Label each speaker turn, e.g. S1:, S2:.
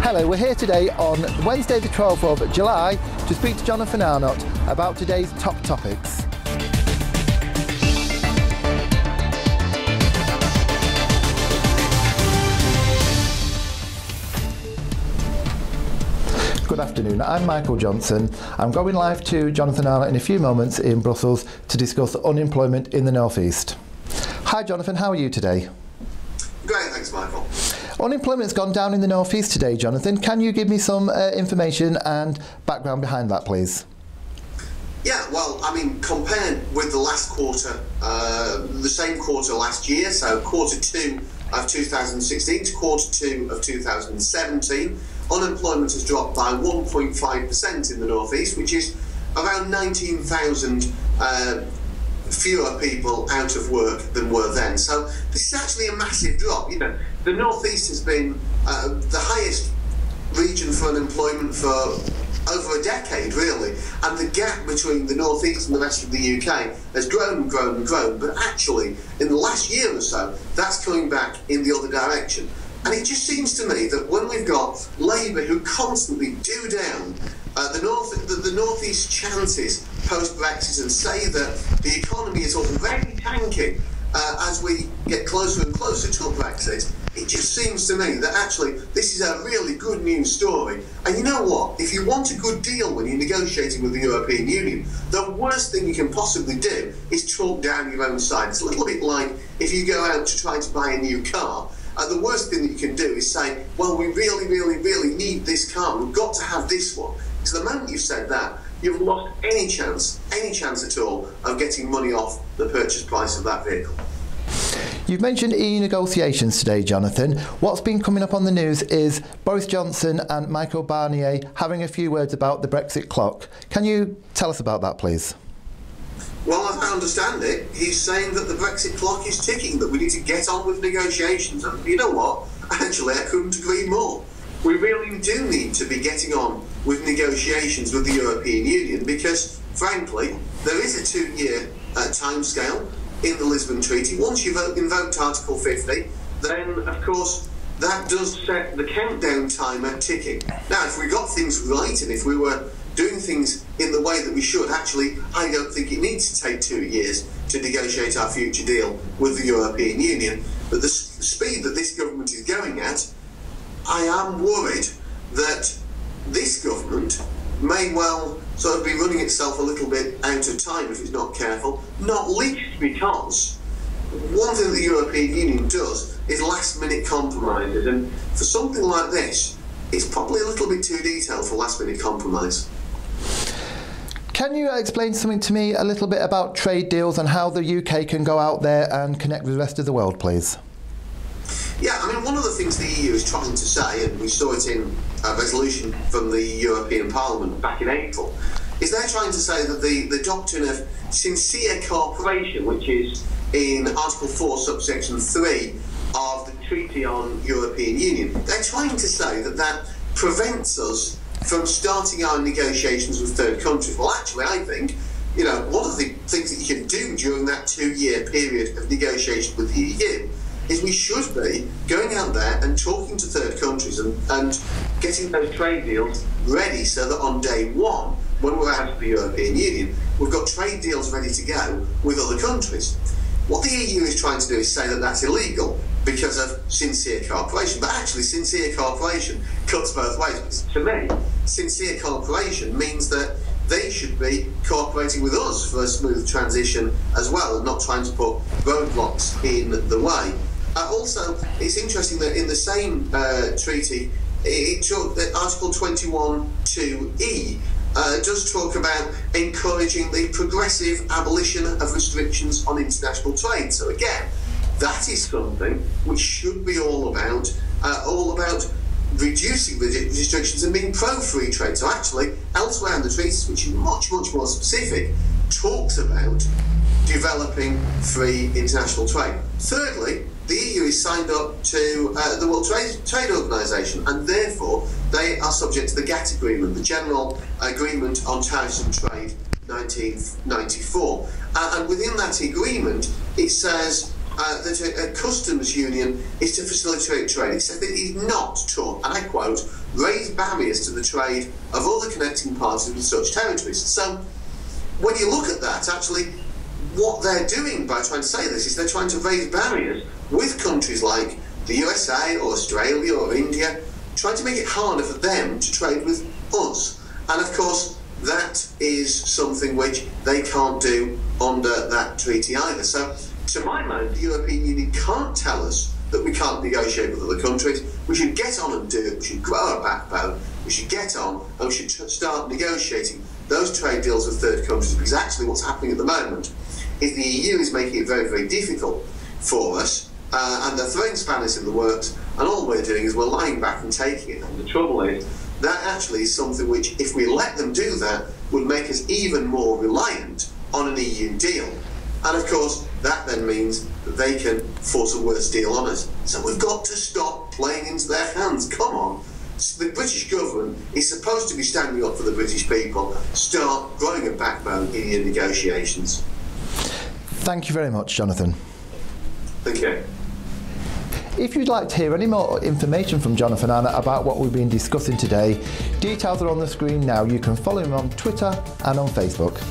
S1: Hello, we're here today on Wednesday the 12th of July to speak to Jonathan Arnott about today's top topics. Good afternoon, I'm Michael Johnson. I'm going live to Jonathan Arnott in a few moments in Brussels to discuss unemployment in the North East. Hi Jonathan, how are you today?
S2: Great, thanks Michael.
S1: Unemployment's gone down in the North East today, Jonathan. Can you give me some information and background behind that, please?
S2: Yeah, well, I mean, compared with the last quarter, the same quarter last year, so quarter 2 of 2016 to quarter 2 of 2017, unemployment has dropped by 1.5% in the North East, which is around 19,000 fewer people out of work than were then. So this is actually a massive drop. You know, the North East has been the highest region for unemployment for over a decade, really, and the gap between the North East and the rest of the UK has grown and grown and grown, but actually in the last year or so that's coming back in the other direction. And it just seems to me that when we've got Labour who constantly do down the North East chances post-Brexit and say that the economy is already tanking as we get closer and closer to Brexit, it just seems to me that actually this is a really good news story. And you know what? If you want a good deal when you're negotiating with the European Union, the worst thing you can possibly do is talk down your own side. It's a little bit like if you go out to try to buy a new car. The worst thing that you can do is say, well, we really, really, really need this car. We've got to have this one. Because the moment you've said that, you've lost any chance at all of getting money off the purchase price of that vehicle.
S1: You've mentioned EU negotiations today, Jonathan. What's been coming up on the news is Boris Johnson and Michael Barnier having a few words about the Brexit clock. Can you tell us about that, please?
S2: Well, as I understand it, he's saying that the Brexit clock is ticking, that we need to get on with negotiations. And you know what? Actually, I couldn't agree more. We really do need to be getting on with negotiations with the European Union because, frankly, there is a 2-year timescale in the Lisbon Treaty. Once you've invoked Article 50, then, of course, that does set the countdown timer ticking. Now, if we got things right and if we were doing things in the way that we should, actually, I don't think it needs to take 2 years to negotiate our future deal with the European Union. But the speed that this government is going at, I am worried that this government may well sort of be running itself a little bit out of time if it's not careful, not least because one thing the European Union does is last-minute compromises, and for something like this, it's probably a little bit too detailed for last-minute compromise.
S1: Can you explain something to me a little bit about trade deals and how the UK can go out there and connect with the rest of the world, please?
S2: Yeah, I mean, one of the things the EU is trying to say, and we saw it in a resolution from the European Parliament back in April, is they're trying to say that the doctrine of sincere cooperation, which is in Article 4, subsection 3 of the Treaty on European Union, they're trying to say that that prevents us from starting our negotiations with third countries. Well, actually, I think, you know, one of the things that you can do during that 2-year period of negotiation with the EU is we should be going out there and talking to third countries and getting those trade deals ready so that on day one, when we're out of the European Union, we've got trade deals ready to go with other countries. What the EU is trying to do is say that that's illegal because of sincere cooperation, but actually sincere cooperation cuts both ways. To me, sincere cooperation means that they should be cooperating with us for a smooth transition as well and not trying to put roadblocks in the way. Also, it's interesting that in the same treaty, Article 21(2)(e) does talk about encouraging the progressive abolition of restrictions on international trade. So again, that is something which should be all about reducing the restrictions and being pro-free trade. So actually, elsewhere in the treaties, which is much, much more specific, talks about developing free international trade. Thirdly, the EU is signed up to the World Trade Organization, and therefore they are subject to the GATT agreement, the General Agreement on Tariffs and Trade 1994. And within that agreement, it says that a customs union is to facilitate trade. It said that it is not to, and I quote, raise barriers to the trade of other connecting parties with such territories. So when you look at that, actually, what they're doing by trying to say this is they're trying to raise barriers with countries like the USA or Australia or India, trying to make it harder for them to trade with us. And of course, that is something which they can't do under that treaty either. So, to my mind, the European Union can't tell us that we can't negotiate with other countries. We should get on and do it. We should grow our backbone. We should get on and we should start negotiating those trade deals with third countries, because actually what's happening at the moment is the EU is making it very, very difficult for us, and they're throwing spanners in the works, and all we're doing is we're lying back and taking it. And the trouble is, that actually is something which, if we let them do that, would make us even more reliant on an EU deal. And of course, that then means that they can force a worse deal on us. So we've got to stop playing into their hands. Come on. The British government is supposed to be standing up for the British people. Start growing a backbone in your negotiations.
S1: Thank you very much, Jonathan.
S2: Thank you.
S1: If you'd like to hear any more information from Jonathan and Anna about what we've been discussing today, details are on the screen now. You can follow him on Twitter and on Facebook.